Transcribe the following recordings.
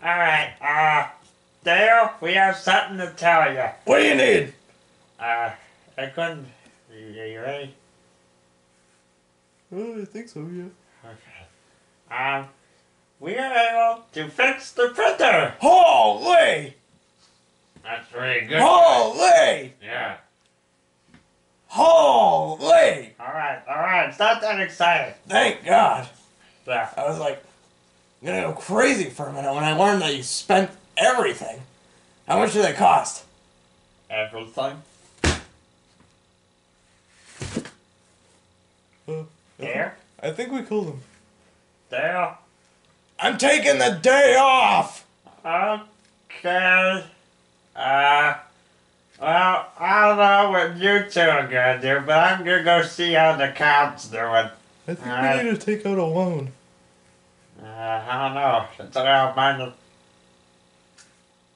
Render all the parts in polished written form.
Alright, Dale, we have something to tell you. What do you need? I couldn't... Are you ready? I think so, yeah. Okay. We are able to fix the printer! Holy! That's really good. Holy! Yeah. Holy! Alright, it's not that exciting. Thank God. Yeah. I was like, gonna go crazy for a minute when I learned that you spent everything. How much did it cost? Everything. There? I think we killed him. Dale? I'm taking the day off! Okay. Well, I don't know what you two are gonna do, but I'm gonna go see how the count's doing. I think we need to take out a loan. I don't know. It's around mine.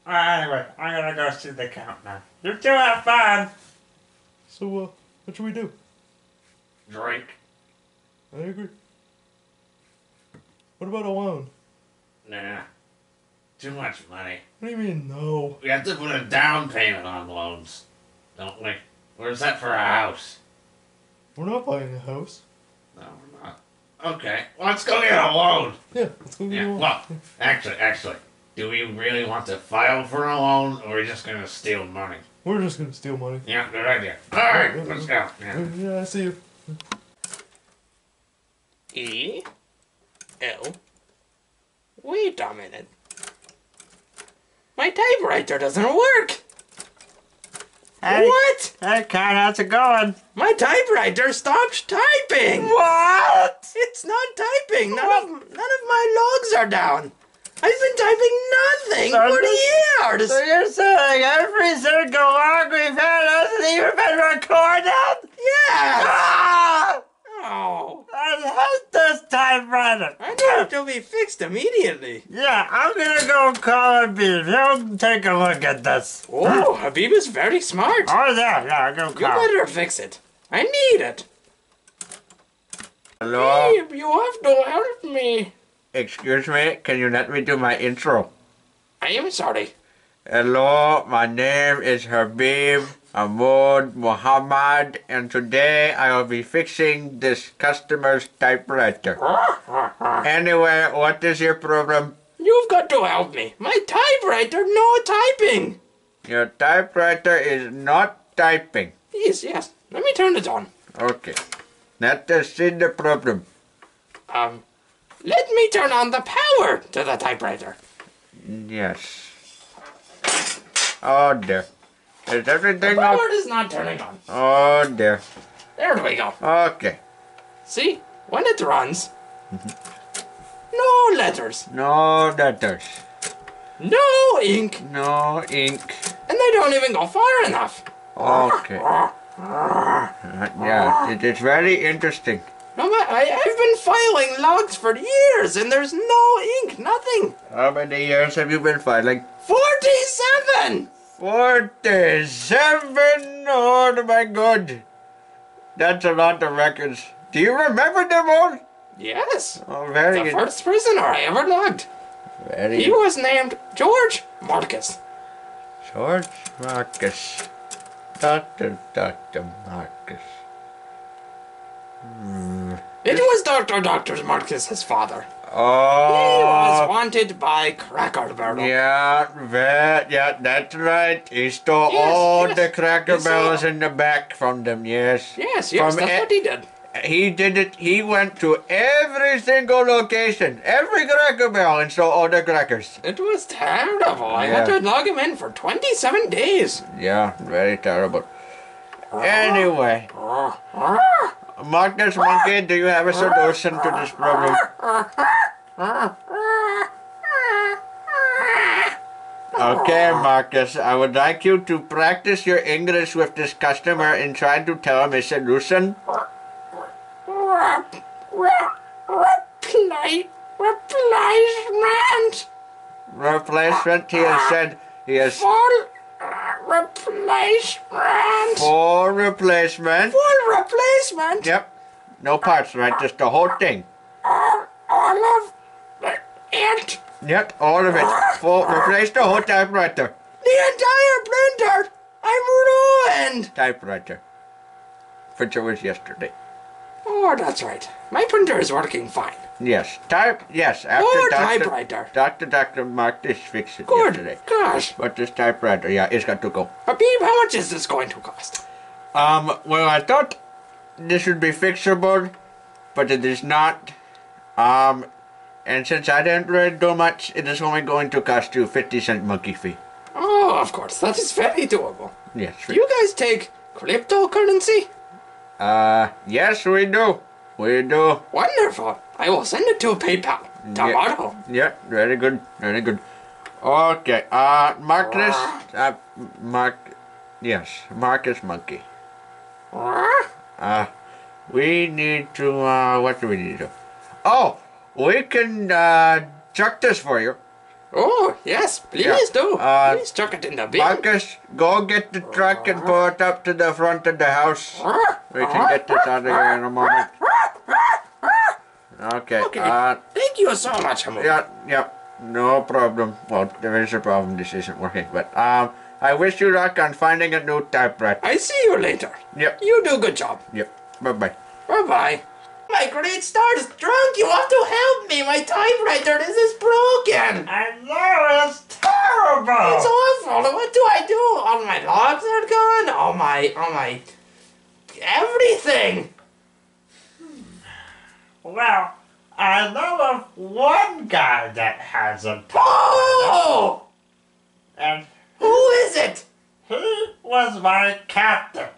Anyway, I'm gonna go see the count now. You two have fun! So, what should we do? Drink. I agree. What about a loan? Nah. Too much money. What do you mean, no? We have to put a down payment on loans, don't we? Where's that for a house? We're not buying a house. No, we're not. Okay, well, let's go get a loan. Yeah, let's go get a loan. Well, actually, do we really want to file for a loan, or are we just gonna steal money? We're just gonna steal money. Yeah, good idea. Alright, let's go. Yeah, I see you. E-L. Wait a minute. My typewriter doesn't work! Hey, What? Hey, Con, how's it going? My typewriter stopped typing! What? It's not typing! None of my logs are down! I've been typing nothing for years! So you're saying every single log we've had hasn't even been recorded? Yes! Ah! Oh, I hate this typewriter. I need it to be fixed immediately. Yeah, I'm gonna go call Habib. He'll take a look at this. Oh, Habib is very smart. Oh, yeah, I'll go You call. better fix it. I need it. Hello? Habib, you have to help me. Excuse me, can you let me do my intro? I am sorry. Hello, my name is Habib Ahmad Muhammad, and today I will be fixing this customer's typewriter. Anyway, what is your problem? You've got to help me. My typewriter, no typing. Your typewriter is not typing. Yes. Let me turn it on. Okay. Let us see the problem. Let me turn on the power to the typewriter. Yes. Oh dear. Is The everything power up? is not turning on. Oh dear. There we go. Okay. See? When it runs, no letters, No letters. no ink, No ink. and they don't even go far enough. Okay. Yeah, it is very interesting. No, I've been filing logs for years, and there's no ink, nothing. How many years have you been filing? 47! 47! Oh my god. That's a lot of records. Do you remember them all? Yes. Oh, very The good. first prisoner I ever logged. Very He was named George Marcus. George Marcus. Dr. Marcus. It was Dr. Marcus' father. Oh. He was wanted by Cracker Barrel. Yeah, that's right. He stole Yes, all yes. the Cracker You see- Barrels in the back from them, yes. Yes, From that's what he did. He did it. He went to every single location, every Cracker Barrel, and stole all the crackers. It was terrible. I had Yeah. to log him in for 27 days. Yeah, very terrible. Anyway, Marcus Monkey, do you have a solution to this problem? Okay, Marcus, I would like you to practice your English with this customer and try to tell him a solution. Replacement. Replacement, he has said he has Full replacement. full replacement. Full replacement. Yep. No parts, right? Just the whole thing. All of it. Yep, all of it. Full, replace the whole typewriter. The entire printer! I'm ruined! Typewriter. Printer was yesterday. Oh, that's right. My printer is working fine. Yes, yes, after Or Dr. typewriter. Dr. Marcus fixed it Good yesterday. gosh. But this typewriter, yeah, it's got to go. Habib, how much is this going to cost? Well, I thought this would be fixable, but it is not. And since I didn't really do much, it is only going to cost you 50-cent monkey fee. Oh, of course. That is very doable. Yes. Do you guys take cryptocurrency? Yes, we do. We do. Wonderful. I will send it to PayPal tomorrow. Yeah, very good, very good. Okay, Marcus, Marcus Monkey. We need to, what do we need to do? Oh, we can, chuck this for you. Oh, yes, please Yeah, do. Please chuck it in the bin. Marcus, go get the truck and pull it up to the front of the house. We can get this out of here in a moment. Okay, Thank you so much, Hamu. yeah, no problem. Well, there is a problem, this isn't working, but, I wish you luck on finding a new typewriter. I see you later. Yep. You do a good job. Yep, bye-bye. Bye-bye. My great star's drunk. You have to help me. My typewriter, this is broken. I know, it's terrible! It's awful. What do I do? All my logs are gone. All my everything. Well, I know of one guy that has a typewriter. Oh! And Who is it? he was my captain.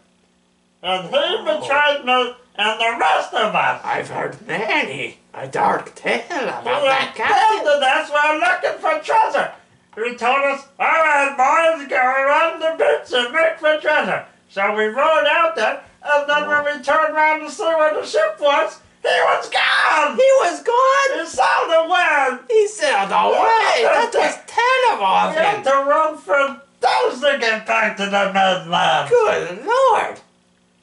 And he betrayed me and the rest of us. I've heard many a dark tale about He that captain. abandoned us while looking for treasure. He told us, alright boys, go around the beach and look for treasure. So we rowed out there, and then when we turned around to see where the ship was, he was gone! He was gone. He sailed away! He sailed away. That was terrible of We had him. to run for days to get back to the mainland. Good Lord.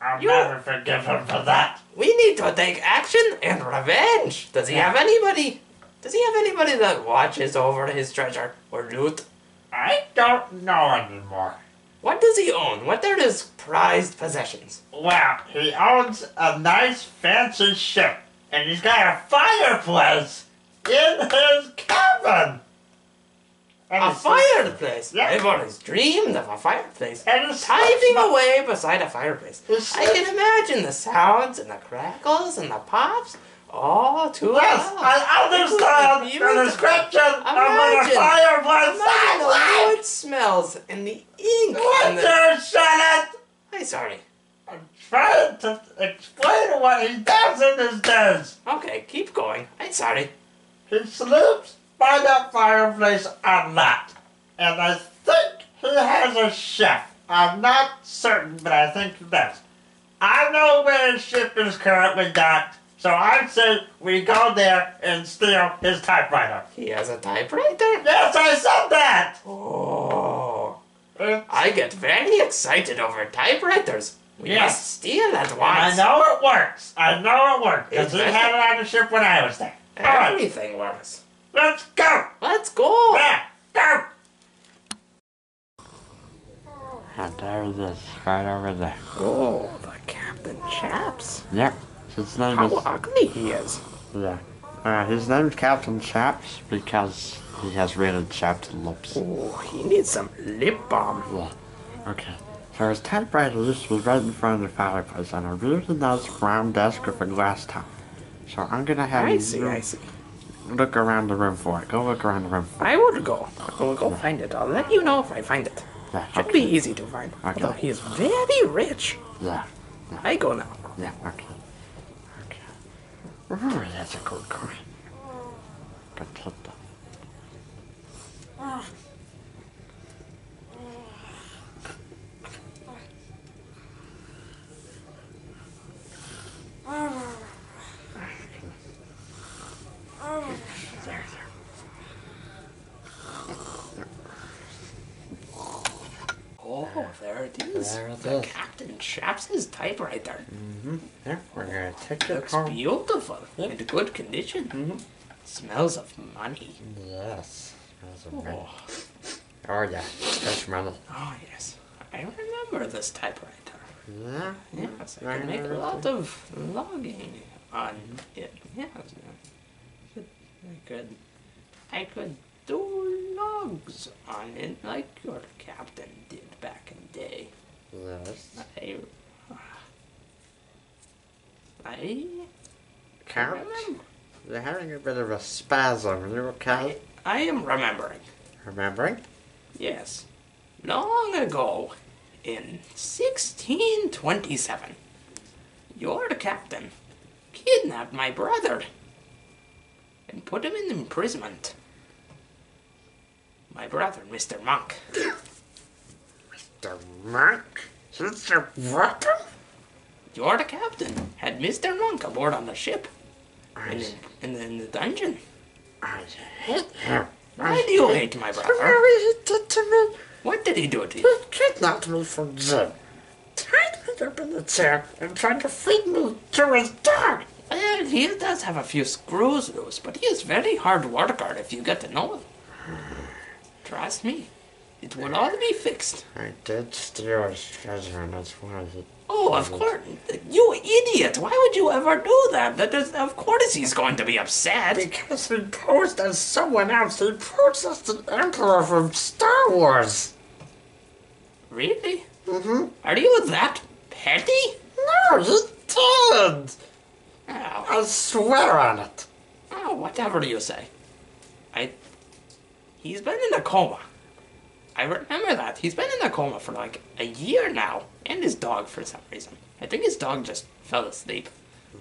I'll never forgive him for that. We need to take action and revenge. Does he have anybody? Does he have anybody that watches over his treasure or loot? I don't know anymore. What does he own? What are his prized possessions? Well, he owns a nice fancy ship, and he's got a fireplace in his cabin. And A it's- fireplace. Yeah. I've always dreamed of a fireplace. And it's Typing away beside a fireplace. It's- I can imagine the sounds and the crackles and the pops. Oh, too Yes, well. I understand It the was description of Imagine. a fireplace. Imagine the I wood smells and the ink. like. And Would the... you shut it? I'm sorry. I'm trying to explain what he does in his days. Okay, keep going. I'm sorry. He sleeps by that fireplace a lot. And I think he has a chef. I'm not certain, but I think he does. I know where his ship is currently docked, so I'd say we go there and steal his typewriter. He has a typewriter? Yes, I said that! Oh. It's- I get very excited over typewriters. We Yes. must steal at I once. know it works. I know it works. Because he It's had it on the ship when I was there. Alright, Everything works. let's go! Let's go. Yeah, go! And there it is, right over there. Oh, the Captain Chaps. Yep, his name How is, ugly he is. yeah. His name is Captain Chaps because he has really chapped lips. Oh, he needs some lip balm. Yeah, okay. So his typewriter just was right in front of the fireplace on a really nice round desk with a glass top. So I'm gonna have I you see. look around the room for it. Go look around the room for it. I will go. I will go find it. I'll let you know if I find it. Yeah, Should okay. be easy to find. Okay. Although he is very rich. Yeah, I go now. yeah, okay. Okay. Oh, that's a good car. Good hit that. There. Oh, there it is. There it the is. Captain Chaps' typewriter. Here, we're gonna take it Looks home. beautiful. In good condition. Smells of money. Yes. Oh, Oh yeah, fresh money. oh yes. I remember this typewriter. Yeah. Yes, I can make a lot of logging on it. Yes. I could do logs on it like your captain did back in the day. Yes. I Count. remember. You're having a bit of a spasm. You okay? I am remembering. Remembering? Yes. Long ago, in 1627, your captain kidnapped my brother and put him in imprisonment. My brother, Mr. Monk. The monk? He's a weapon? Your captain had Mr. Monk aboard on the ship. I In the dungeon. hate him. Why do you hate my brother? What he did to me? What did he do to you? He kidnapped me from jail, tied me up in the chair, and tried to feed me to his dog. Well, he does have a few screws loose, but he is very hard worker if you get to know him. Trust me, it will all be fixed. I did steal his treasure, and that's why he... Oh, of course. You idiot. Why would you ever do that? Of course he's going to be upset. Because he posed as someone else. He posed as the Emperor from Star Wars. Really? Mm-hmm. Are you that petty? No, he did. Oh, I swear on it. whatever you say. He's been in a coma. I remember that. He's been in a coma for like a year now. And his dog for some reason. I think his dog just fell asleep.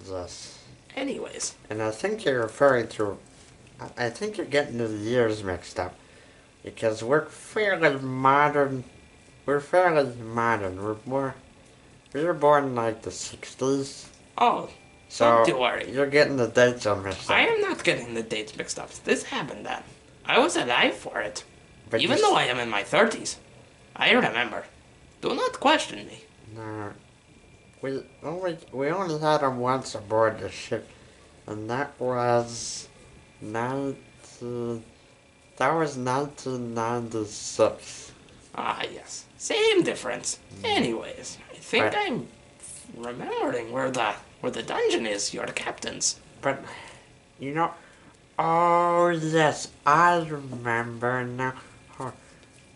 Yes. Anyways. And I think you're referring to... I think you're getting the years mixed up. Because we're fairly modern. We're fairly modern. We were born in like the 60s. Oh, So don't worry. you're getting the dates all mixed up. I am not getting the dates mixed up. This happened then. I was alive for it. But Even you though I am in my 30s. I remember. Do not question me. No. We only had him once aboard the ship. And that was... 1996. Ah, yes. Same difference. Anyways, I think Right. I'm remembering where the dungeon is, your captain's. But, you know... Oh, yes, I remember now. Oh,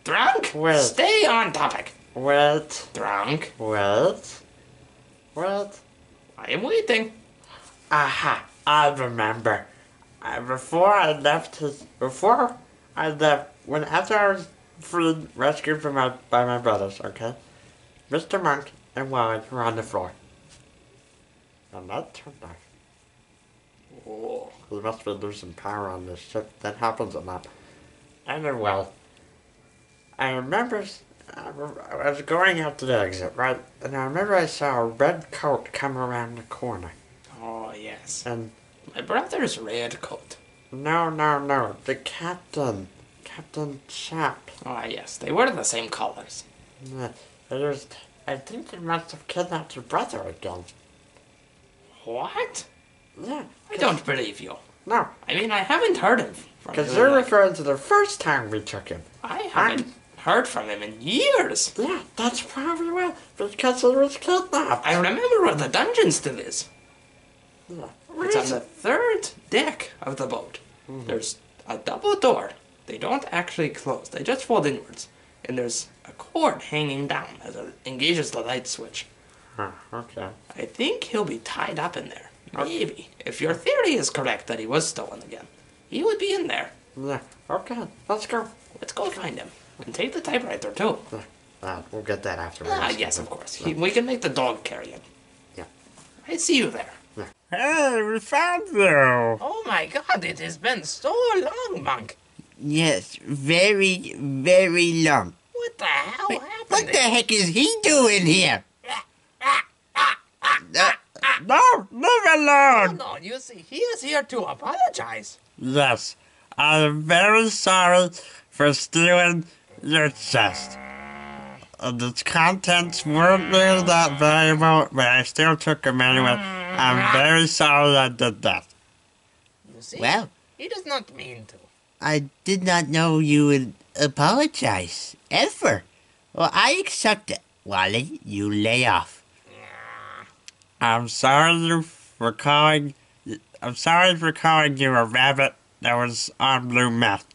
Drunk? Wait. Stay on topic. wait, Drunk? wait. I am waiting. Aha, I remember. After I was freed, rescued by my brothers, okay? Mr. Monk and Wally were on the floor. And that turned off. Oh. He must be losing power on this ship. That happens a lot. Anyway, I remember I was going out to the exit, right? And I remember I saw a red coat come around the corner. Oh, yes. And My brother's red coat. no, the captain. Captain Chap. Ah, yes. They were the same colors. Yeah, I think they must have kidnapped your brother again. What? Yeah. I don't believe you. No, I mean, I haven't heard him from because him. you're in, like- referring to the first time we took him. I haven't heard from him in years. Yeah, that's probably why. Because he was kidnapped. I remember where the dungeon still is. Yeah. It's on the third deck of the boat. There's a double door. They don't actually close. They just fold inwards. And there's a cord hanging down as it engages the light switch. Huh, okay. I think he'll be tied up in there. Maybe. If your theory is correct that he was stolen again, he would be in there. Yeah, okay, let's go. Let's go find him. And take the typewriter, too. We'll get that afterwards. Ah, yes, of course. We can make the dog carry it. Yeah. I see you there. Hey, we found you. Oh my god, it has been so long, Monk. Yes, very, very long. What the hell happened? What the heck is he doing here? No, leave alone. No, you see, he is here to apologize. Yes, I'm very sorry for stealing your chest. And its contents weren't really that valuable, but I still took them anyway. I'm very sorry I did that. You see? Well, He does not mean to. I did not know you would apologize. Ever. Well, I accept it. Wally, you lay off. I'm sorry for calling you a rabbit that was on blue meth.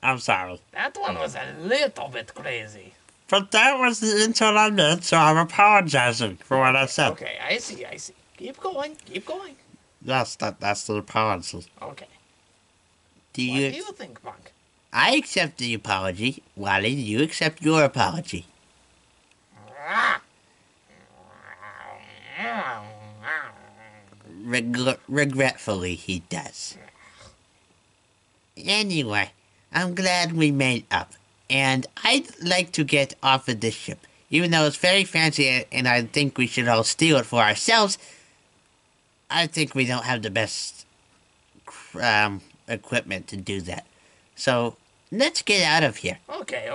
I'm sorry. That one was a little bit crazy. But that was the insult I made, so I'm apologizing for what I said. Okay, I see. Keep going. Yes, that's the apology. Okay. Do What you? do you think, Monk? I accept the apology. Wally, do you accept your apology? Regretfully, he does. Anyway, I'm glad we made up. And I'd like to get off of this ship. Even though it's very fancy and I think we should all steal it for ourselves, I think we don't have the best equipment to do that. So, let's get out of here. Okay.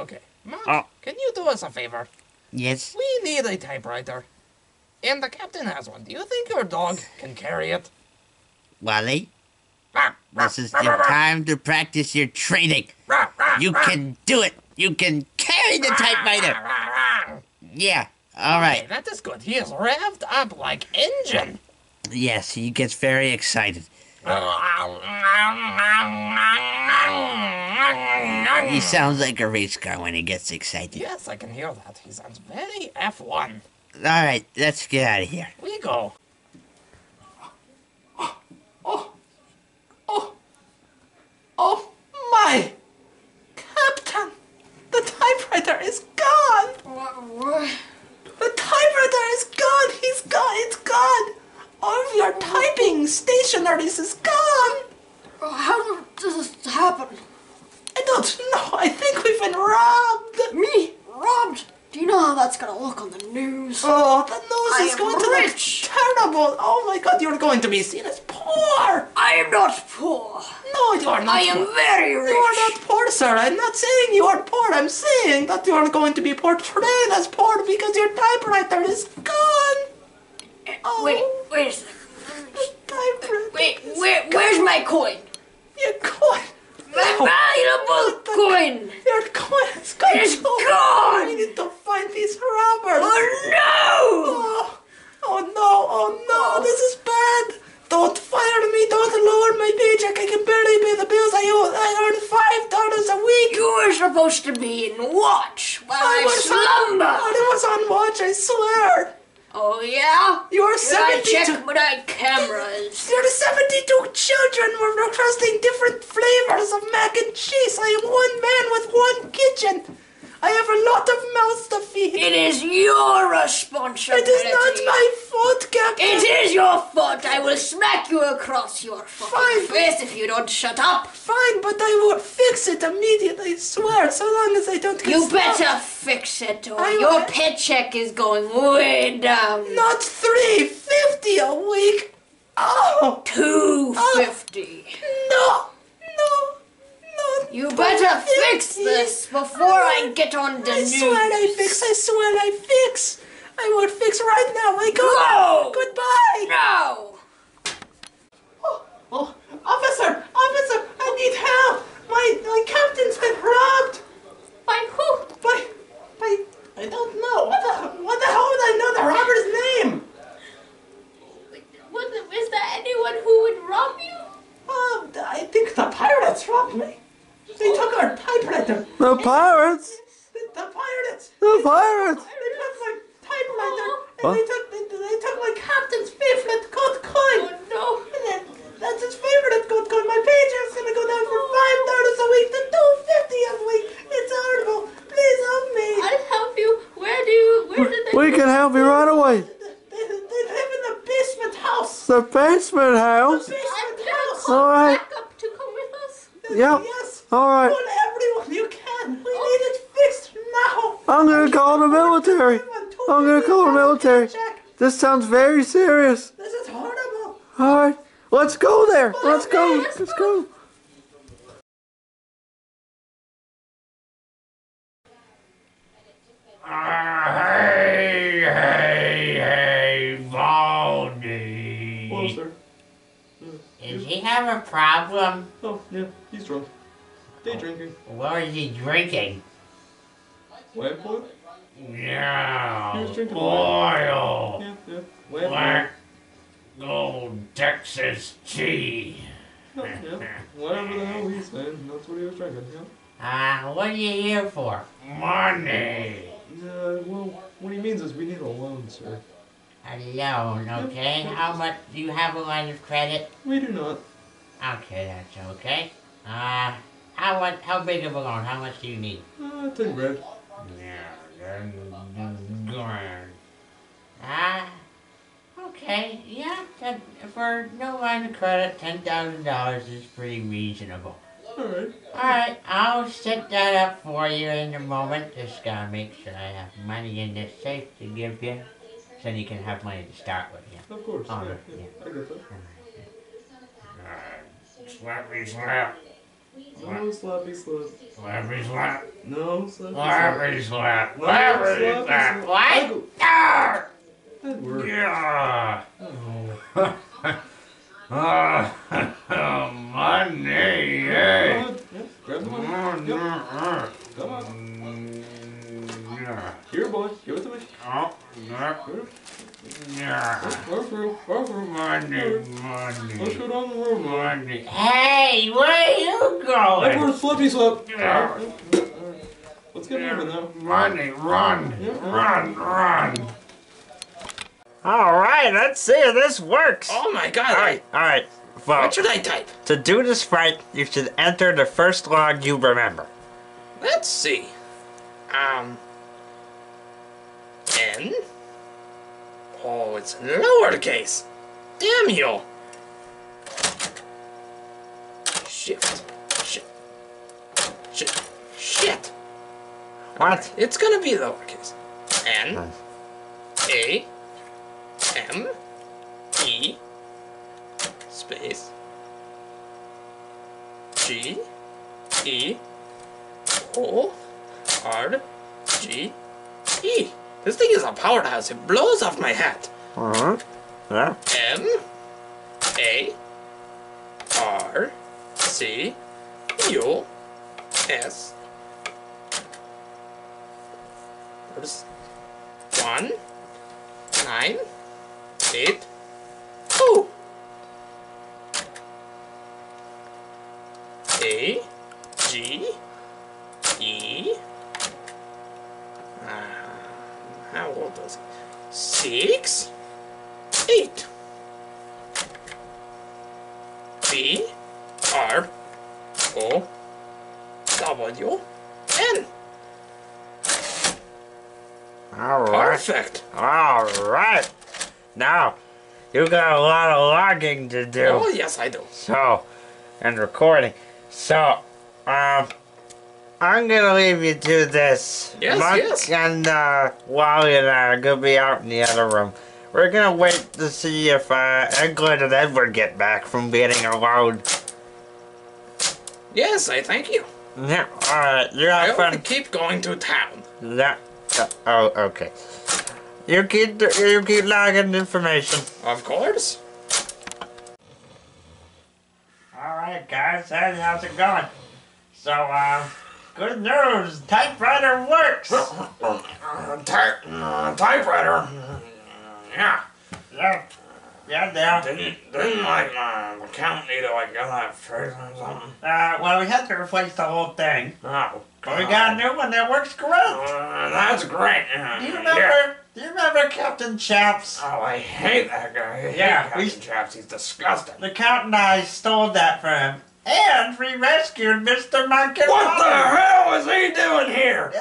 Monk, Oh. can you do us a favor? Yes? We need a typewriter. And the captain has one. Do you think your dog can carry it? Wally, this is your time to practice your training. You can do it. You can carry the typewriter. Yeah, all Okay, right. that is good. He is revved up like engine. Yes, he gets very excited. He sounds like a race car when he gets excited. Yes, I can hear that. He sounds very F1. All right, let's get out of here. We go. Oh my! Captain! The typewriter is gone! What? The typewriter is gone! He's gone! It's gone! All of your typing stationaries is gone! How does this happen? I don't know. I think we've been robbed. Me? Robbed? Do you know how that's gonna look on the news? Oh, the news I is am going to rich. look terrible. Oh my God, you're going to be seen as poor. I am not poor. No, you are not I am poor. very rich. You are not poor, sir. I'm not saying you are poor. I'm saying that you are going to be portrayed as poor because your typewriter is gone. Oh, Wait a second. the typewriter. Wait, is where's gone. my coin? Your coin? My valuable coin! Your coin is gone. It is gone! We need to find these robbers. Oh Oh no, this is bad. Don't fire me, don't lower my paycheck. I can barely pay the bills I owe. I earn $5 a no! week. You were supposed to be in watch while I slumber! I was on watch, I swear. Oh yeah? You're Did I 72. check my cameras? Your 72 children were requesting different flavors of mac and cheese. I am one man with one kitchen. I have a lot of mouths to feed. It is your responsibility. It is not my fault, Captain. It is your fault. I will smack you across your Fine. fucking face if you don't shut up. Fine, but I will fix it immediately, I swear, so long as I don't get You stopped. better fix it or I your will. paycheck is going way down. Not $3.50 a week. Oh, $2.50. no. You better fix this before I get on the I news. swear I fix. I will fix right now. I go. No. Goodbye. No! Oh, officer, I need help. My captain's been robbed. By who? I don't know. What the hell would I know the robber's name? Is there anyone who would rob you? I think the pirates robbed me. They took our typewriter. The pirates? The pirates. The pirates? They took my typewriter. Huh? And they took my captain's favorite gold coin. Oh no! And then that's his favorite gold coin. My paycheck's gonna go down from $5 a week to $2.50 a week. It's horrible. Please help me. I'll help you. Where did they We can help you right away. They live in the basement house. The basement house? The basement house. All right. up to come with us? Yep. Yes. All right. Call everyone you can. We need it fixed now. I'm gonna call the military. I'm gonna call the military. This sounds very serious. This is horrible. All right. Let's go there. Let's go. Let's go. Hey, Baldy. Hello, sir. Does he have a problem? Oh, yeah, he's drunk. Day drinking. What is he drinking? Lamp oil? No. He was drinking oil. Yeah. Lamp Black gold Texas tea. oil. Yeah. Whatever the hell he's saying, that's what he was drinking, yeah. What are you here for? Money. Well, what he means is we need a loan, sir. A loan, okay? How much do you have a line of credit? We do not. Okay, that's okay. How big of a loan? How much do you need? 10 grand. Yeah, grand. Okay, yeah, for no line of credit, $10,000 is pretty reasonable. Alright, I'll set that up for you in a moment. Just gotta make sure I have money in this safe to give you, so you can have money to start with, yeah. Of course, Oh, yeah. I get that. Slappy slap. No slappy slap. Slappy slap. No slappy slap. Slappy slap. No Slappy slap. What? Ah! That worked. Yeah. Money, Yeah, grab the money. Yep. Come on. Here, boy. Give it to me. Go through. Money. Let's go down the road, boy. Money. Hey, where are you going? Over slappy slap. Yeah. Let's get moving now. Money, run. Run. Alright, let's see if this works. Oh my god. Alright. Well, What should I type? to do this right, you should enter the first log you remember. Let's see. N? Oh, it's lowercase. Damn you. Shit. What? It's gonna be lowercase. N A M E space G E O R G E. This thing is a powerhouse. It blows off my hat. Uh-huh. Yeah. M A R C U S. There's 1 9 8 2 A G E. How old was he? 6 8 B R O W N. Alright. Perfect. Alright. Now, you got a lot of logging to do. Oh yes, I do. So, and recording. So, I'm gonna leave you to this. Yes, Monk yes. and Wally and I are gonna be out in the other room. We're gonna wait to see if Eglet and Edward get back from getting a load. Yes, I thank you. Yeah, alright. You I have want to fun. keep going to town. Yeah. Oh, okay. You keep logging information. Of course. Alright guys, how's it going? So, good news, typewriter works! Typewriter. Yeah. Yeah, Didn't my account need to like get that fixed or something? well we had to replace the whole thing. Oh, But we got a new one that works great! that's great. Do you Yeah. remember Captain Chaps? Oh, I hate that guy. Yeah, Captain Chaps. He's disgusting. The Count and I stole that from him. And we rescued Mr. Monkey. What the hell is he doing here?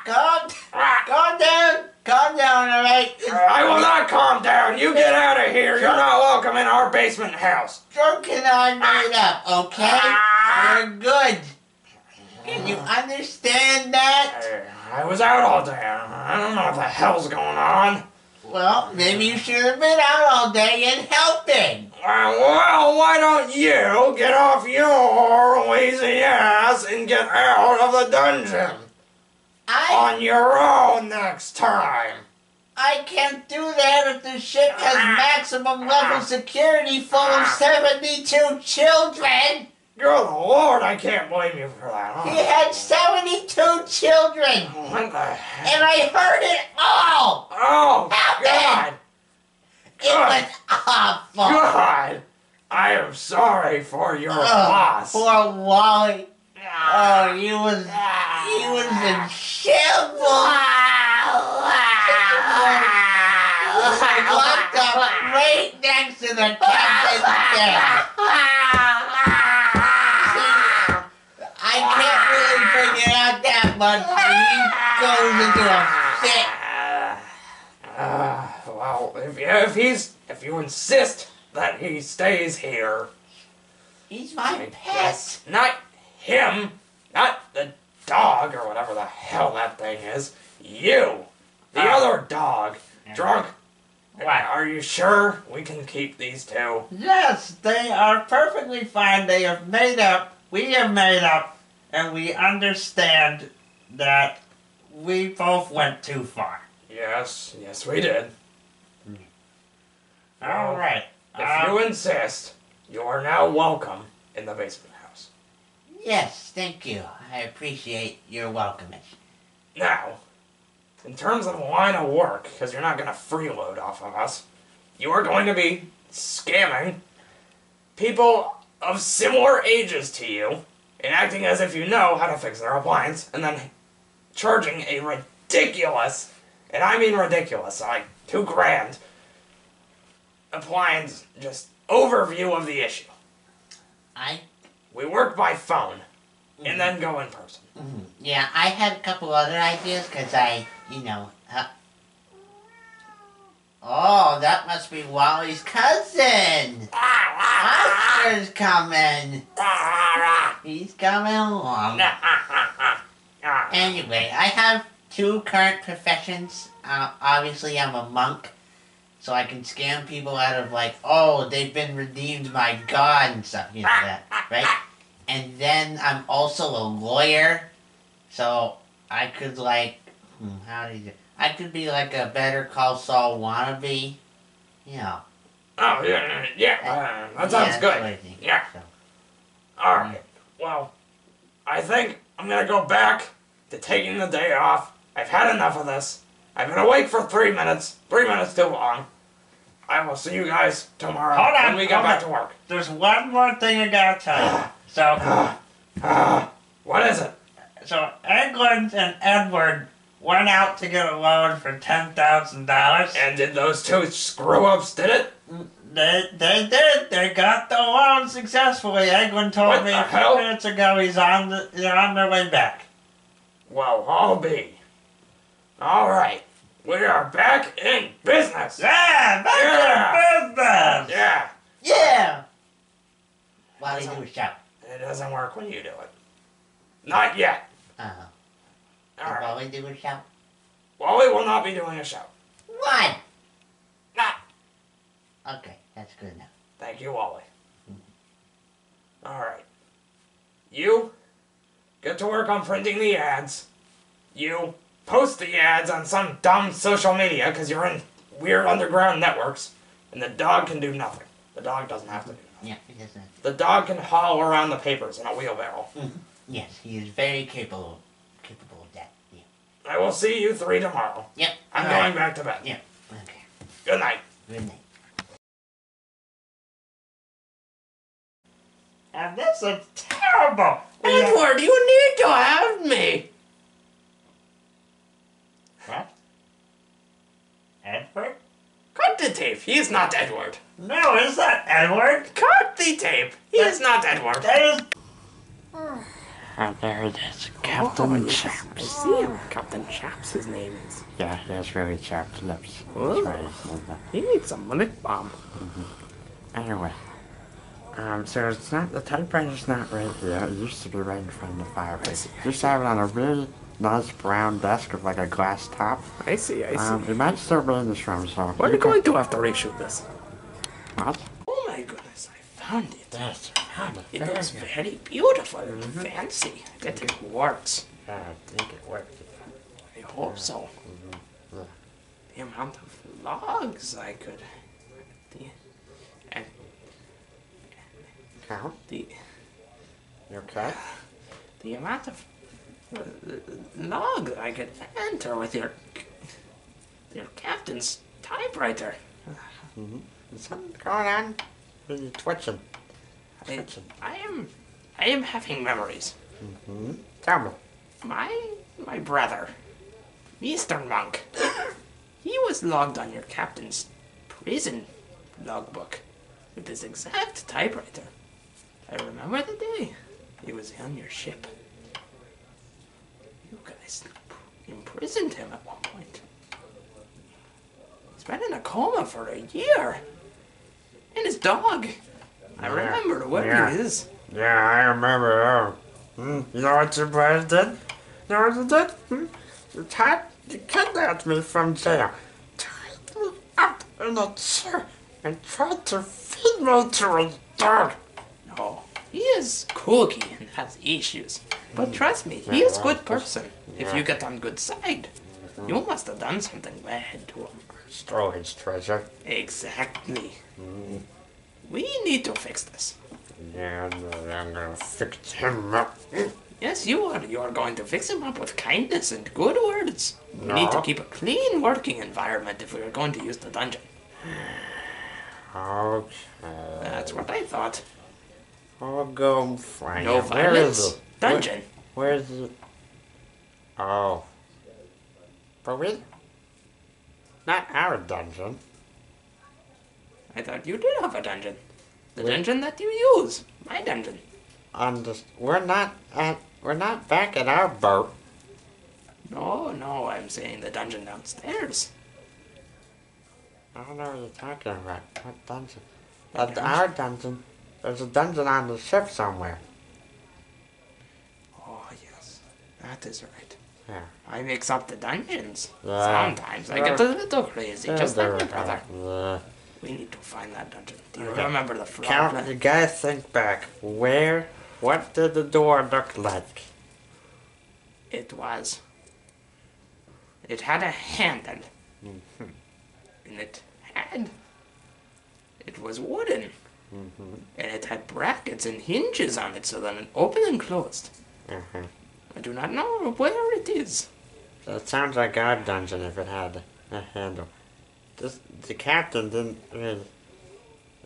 Calm down. Calm down, alright? I will not calm down. You get out of here. You're not welcome in our basement house. Joking on made up, okay? We're good. Can you understand that? I was out all day. I don't know what the hell's going on. Well, maybe you should have been out all day and helping. Well, why don't you get off your lazy ass and get out of the dungeon on your own next time? I can't do that if the ship has maximum level security full of 72 children. Good Lord, I can't blame you for that. He had 72 children. What the heck? And I heard it all. Oh, Help God. It was awful. God. I am sorry for your loss. Poor Wally. Oh, he was in shambles. Locked up right next to the captain's bed. I can't really figure out that much, but he goes into a fit. Well, if you insist that he stays here, He's my pet. yes, not him, not the dog or whatever the hell that thing is. You, the other dog, drunk. Are you sure we can keep these two? Yes, they are perfectly fine. They have made up. We have made up. And we understand that we both went too far. Yes, we did. All right. If you insist, you are now welcome in the basement house. Yes, thank you. I appreciate your welcoming. Now, in terms of line of work, because you're not going to freeload off of us, you are going to be scamming people of similar ages to you and acting as if you know how to fix their appliance, and then charging a ridiculous, and I mean ridiculous, like $2,000 appliance just overview of the issue. We work by phone, and then go in person. Yeah, I had a couple other ideas because oh, that must be Wally's cousin. Oscar's coming. He's coming along. Anyway, I have two current professions. Obviously, I'm a monk, so I can scam people out of they've been redeemed by God and stuff, that, right? And then I'm also a lawyer, so I could I could be like a Better Call Saul wannabe, Oh, yeah, that sounds good. Yeah. So. Alright, well, I think I'm gonna go back to taking the day off. I've had enough of this. I've been awake for 3 minutes. 3 minutes too long. I will see you guys tomorrow when we get back to work. There's one more thing I gotta tell you. What is it? So England and Edward went out to get a loan for $10,000. And did those two screw-ups did it? They did. They got the loan successfully. Egwin told me a few minutes ago they're on their way back. Well, I'll be. All right. We are back in business. Yeah, back in business. Yeah. Yeah. Why do you do a shout? It doesn't work when you do it. Not yet. Uh-huh. All right. Wally do a shout? Wally will not be doing a show. What? Nah. Okay, that's good enough. Thank you, Wally. All right. You get to work on printing the ads. You post the ads on some dumb social media because you're in weird underground networks. And the dog can do nothing. The dog doesn't have to do nothing. Yeah, he doesn't. The dog can haul around the papers in a wheelbarrow. Yes, he is very capable of that. Yeah. I will see you three tomorrow. Yep. I'm all going right. back to bed. Yep. Okay. Good night. Good night. And this is terrible. Edward, you need to have me. What? Edward? Cut the tape. He is not Edward. No, it's not Edward. Cut the tape. He is not Edward. That is. Oh, there it is. Captain I Chaps. see him. Captain Chaps, his name is. Yeah, he has really chapped lips. Oh. That's right. He needs some lip balm. Anyway. So it's not, the typewriter's not right here. It used to be right in front of the fireplace. Just have it on a really nice brown desk with like a glass top. I see. It might still be in this room, so... What are you going to have to reshoot this? What? Oh my goodness, I found it. That's It looks very beautiful and fancy. I bet it works. I think it works. I hope so. the amount of logs I could. And Count? the You okay? the amount of logs I could enter with your captain's typewriter. Is something going on? Are you twitching? I am having memories. Tell me. My brother, Mr. Monk, he was logged on your captain's prison logbook with this exact typewriter. I remember the day he was on your ship. You guys imprisoned him at one point. He's been in a coma for a year. And his dog. I remember where he is. Yeah, I remember. You know what your brother did? You know what he did? He kidnapped me from jail, tied me up in a chair, and tried to feed me to a dog. No, he is cookie and has issues. But trust me, he is a good person. If you get on good side, you must have done something bad to him. Stole his treasure. Exactly. We need to fix this. Yeah, I'm gonna fix him up. Yes, you are. You are going to fix him up with kindness and good words. We need to No. keep a clean working environment if we are going to use the dungeon. Okay. That's what I thought. I'll go find No him. Where is violence. it? Dungeon. Where is it? Oh. But we... Not our dungeon. I thought you did have a dungeon. The Where? dungeon that you use. My dungeon. We're not back at our boat. No, I'm saying the dungeon downstairs. I don't know what you're talking about. What dungeon? Our dungeon. There's a dungeon on the ship somewhere. Oh, yes. That is right. Yeah. I mix up the dungeons. Yeah. Sometimes I get a little crazy, just like my brother. Yeah. We need to find that dungeon. Do you Okay. remember the floor Count, plan? you gotta think back. What did the door look like? It had a handle. And it was wooden. And it had brackets and hinges on it so that it opened and closed. Uh-huh. I do not know where it is. That sounds like our dungeon if it had a handle. The captain didn't really...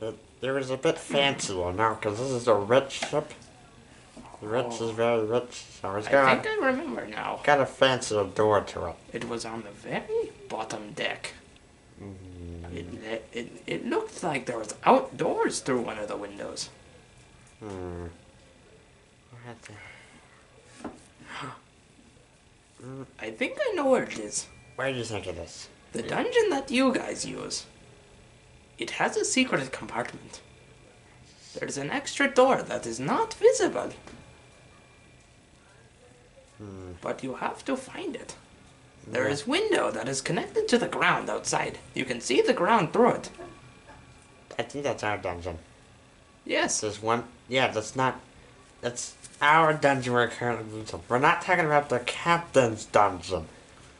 It was a bit fancier now, because this is a rich ship. The rich is very rich, so it's I think I remember now. got a fancier door to it. It was on the very bottom deck. It looked like there was outdoors through one of the windows. What the... I think I know where it is. Where do you think it is? The dungeon that you guys use. It has a secret compartment. There's an extra door that is not visible. But you have to find it. There is window that is connected to the ground outside. You can see the ground through it. I think that's our dungeon. Yes. There's one... Yeah, that's our dungeon we're currently using. We're not talking about the captain's dungeon.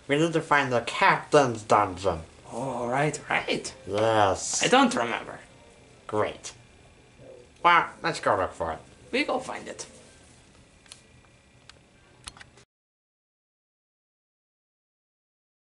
We need to find the captain's dungeon. Oh, right. Yes. I don't remember. Great. Well, let's go look for it. We go find it.